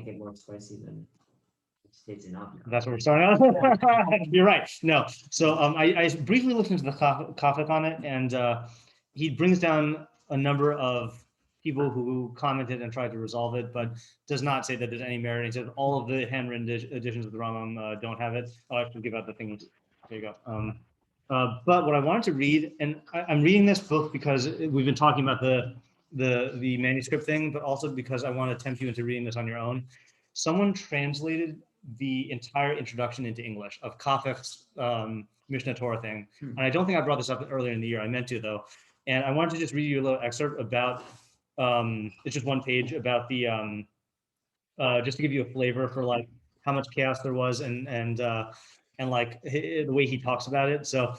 make it more spicy than it's enough. That's what we're starting on. You're right. No. So I briefly looked into the Qafih on it, and he brings down a number of people who commented and tried to resolve it, but does not say that there's any merit. He said all of the handwritten editions of the Rambam don't have it. I'll actually give out the thing. There you go. But what I wanted to read, and I'm reading this book because we've been talking about the manuscript thing, but also because I want to tempt you into reading this on your own. Someone translated the entire introduction into English of Qafih's Mishneh Torah thing. And I don't think I brought this up earlier in the year. I meant to, though. And I wanted to just read you a little excerpt about, it's just one page about the, just to give you a flavor for like how much chaos there was and like the way he talks about it. So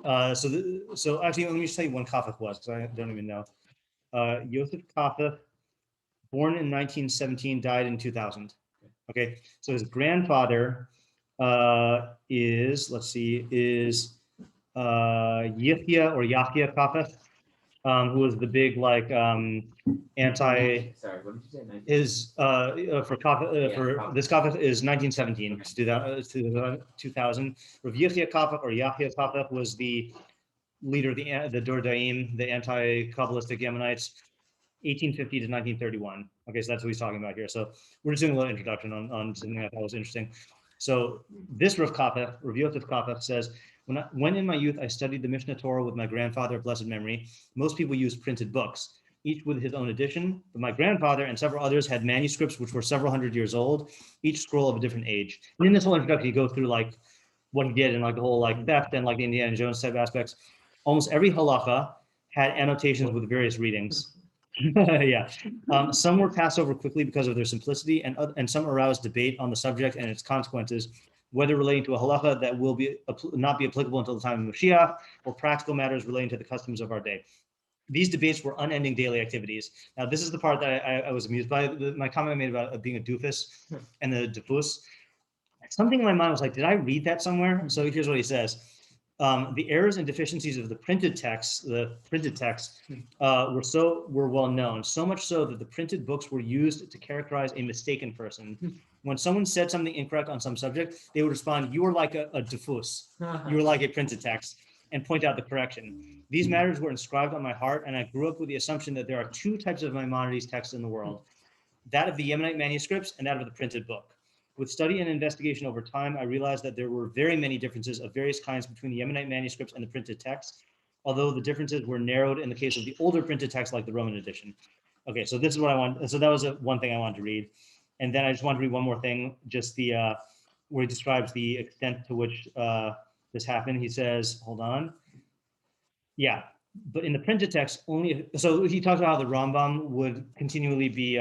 so actually, let me just tell you when Qafih was, because I don't even know. Yosef Qafih, born in 1917, died in 2000. Okay, so his grandfather is, let's see, is Yahya Qafih, who was the big like anti. Sorry, what did you say? Is for Qafih, for this Qafih is 1917 to 2000. Rav Yahya Qafih or Yahya Qafih was the leader of the Dur Daim, the anti-Kabbalistic Yemenites, 1850 to 1931. Okay, so that's what he's talking about here. So we're just doing a little introduction on something I thought was interesting. So this Rav Yosef Qafih says, when in my youth I studied the Mishneh Torah with my grandfather of blessed memory, most people used printed books, each with his own edition, but my grandfather and several others had manuscripts which were several hundred years old, each scroll of a different age. And in this whole introduction, he goes through like what he did and like the whole like theft and like the Indiana Jones type aspects. Almost every halacha had annotations with various readings. Yeah. Some were passed over quickly because of their simplicity, and some aroused debate on the subject and its consequences, whether relating to a halacha that will not be applicable until the time of Mashiach, or practical matters relating to the customs of our day. These debates were unending daily activities. Now, this is the part that I was amused by. My comment I made about being a doofus and the diffus. Something in my mind was like, did I read that somewhere? So here's what he says. The errors and deficiencies of the printed text were well known, so much so that the printed books were used to characterize a mistaken person. When someone said something incorrect on some subject, they would respond, "You are like a diffus. You are like a printed text," and point out the correction. These matters were inscribed on my heart, and I grew up with the assumption that there are two types of Maimonides texts in the world, that of the Yemenite manuscripts and that of the printed book. With study and investigation over time, I realized that there were very many differences of various kinds between the Yemenite manuscripts and the printed texts, although the differences were narrowed in the case of the older printed text like the Roman edition. Okay, so this is what I want. So that was one thing I wanted to read. And then I just want to read one more thing, just the where he describes the extent to which this happened. He says, hold on. Yeah, but in the printed text, only, so he talks about how the Rambam would continually be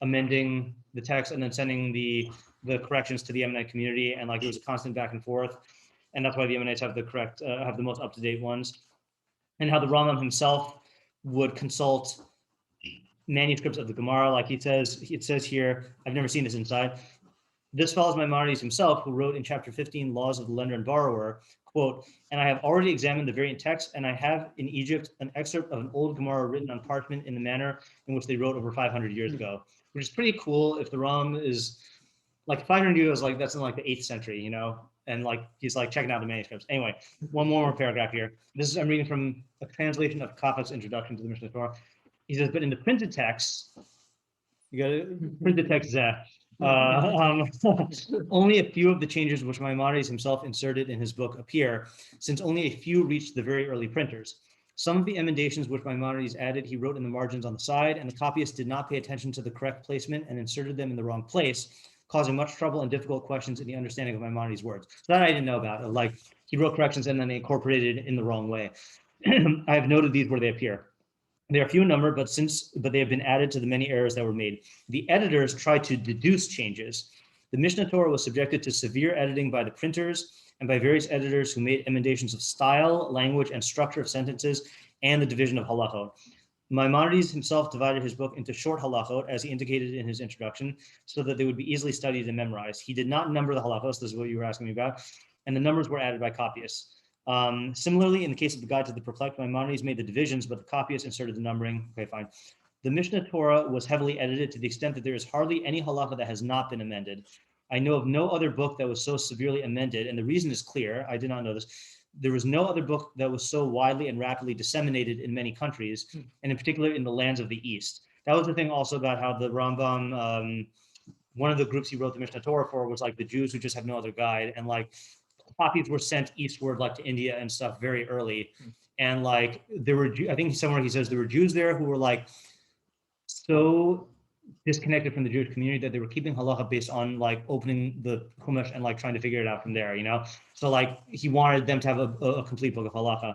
amending the text and then sending the corrections to the Yemenite community, and like it was a constant back and forth, and that's why the Yemenites have the most up-to-date ones, and how the Rambam himself would consult manuscripts of the Gemara, like it says here, I've never seen this inside. This follows Maimonides himself, who wrote in chapter 15, Laws of the Lender and Borrower, quote, and I have already examined the variant texts, and I have in Egypt an excerpt of an old Gemara written on parchment in the manner in which they wrote over 500 years ago, which is pretty cool. If the Ram is like 500 years, like that's in like the 8th century, you know, and like he's like checking out the manuscripts. Anyway, one more paragraph here. I'm reading from a translation of Qafih's introduction to the Mishneh Torah. He says, but in the printed text, you got to print the text there. Only a few of the changes which Maimonides himself inserted in his book appear, since only a few reached the very early printers. Some of the emendations which Maimonides added, he wrote in the margins on the side, and the copyists did not pay attention to the correct placement and inserted them in the wrong place, causing much trouble and difficult questions in the understanding of Maimonides' words. So that I didn't know about. Like he wrote corrections and then they incorporated it in the wrong way. I have noted these where they appear. They are few in number, but they have been added to the many errors that were made. The editors tried to deduce changes. The Mishneh Torah was subjected to severe editing by the printers and by various editors who made emendations of style, language, and structure of sentences, and the division of halachot. Maimonides himself divided his book into short halachot, as he indicated in his introduction, so that they would be easily studied and memorized. He did not number the halachos, this is what you were asking me about, and the numbers were added by copyists. Similarly, in the case of the Guide to the Perplexed, Maimonides made the divisions, but the copyists inserted the numbering. Okay, fine. The Mishneh Torah was heavily edited to the extent that there is hardly any halacha that has not been amended. I know of no other book that was so severely amended, and the reason is clear. I did not know this. There was no other book that was so widely and rapidly disseminated in many countries, and in particular in the lands of the East. That was the thing also about how the Rambam, one of the groups he wrote the Mishneh Torah for was like the Jews who just have no other guide, and like Qafih were sent eastward, like to India and stuff, very early. And like there were, I think somewhere he says there were Jews there who were like so disconnected from the Jewish community that they were keeping halacha based on like opening the Chumash and like trying to figure it out from there, So like he wanted them to have a complete book of halacha.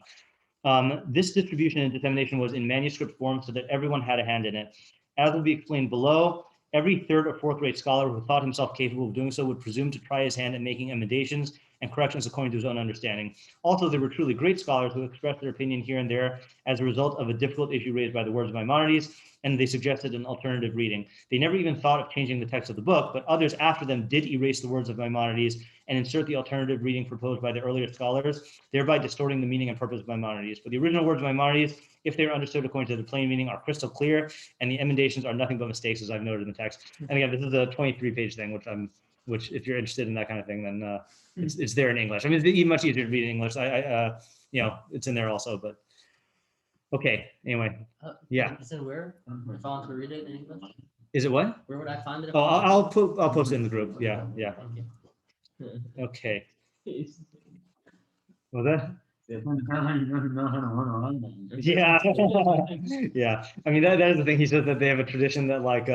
This distribution and dissemination was in manuscript form so that everyone had a hand in it. As will be explained below, every third or fourth rate scholar who thought himself capable of doing so would presume to try his hand at making emendations and corrections according to his own understanding. Also, there were truly great scholars who expressed their opinion here and there as a result of a difficult issue raised by the words of Maimonides, and they suggested an alternative reading. They never even thought of changing the text of the book, but others after them did erase the words of Maimonides and insert the alternative reading proposed by the earlier scholars, thereby distorting the meaning and purpose of Maimonides. For the original words of Maimonides, if they are understood according to the plain meaning, are crystal clear, and the emendations are nothing but mistakes, as I've noted in the text. And again, this is a 23-page thing, which if you're interested in that kind of thing, then it's there in English. I mean, it's much easier to read in English. It's in there also, but okay. Anyway, yeah. Is it where? If I want to read it in English? Is it what? Where would I find it? Oh, I'll post it in the group. Yeah. Thank you. Okay. Well, that. Yeah. Yeah. I mean, that is the thing. He says that they have a tradition that like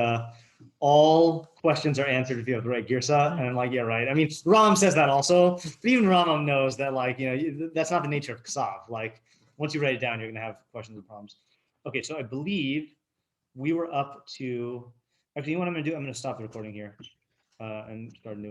all questions are answered if you have the right girsa. And I'm like, yeah, right. I mean, Rambam says that also, but even Rambam knows that like, that's not the nature of Ksav. Like once you write it down, you're going to have questions and problems. Okay. So I believe we were up to, actually, you know what I'm going to do? I'm going to stop the recording here and start a new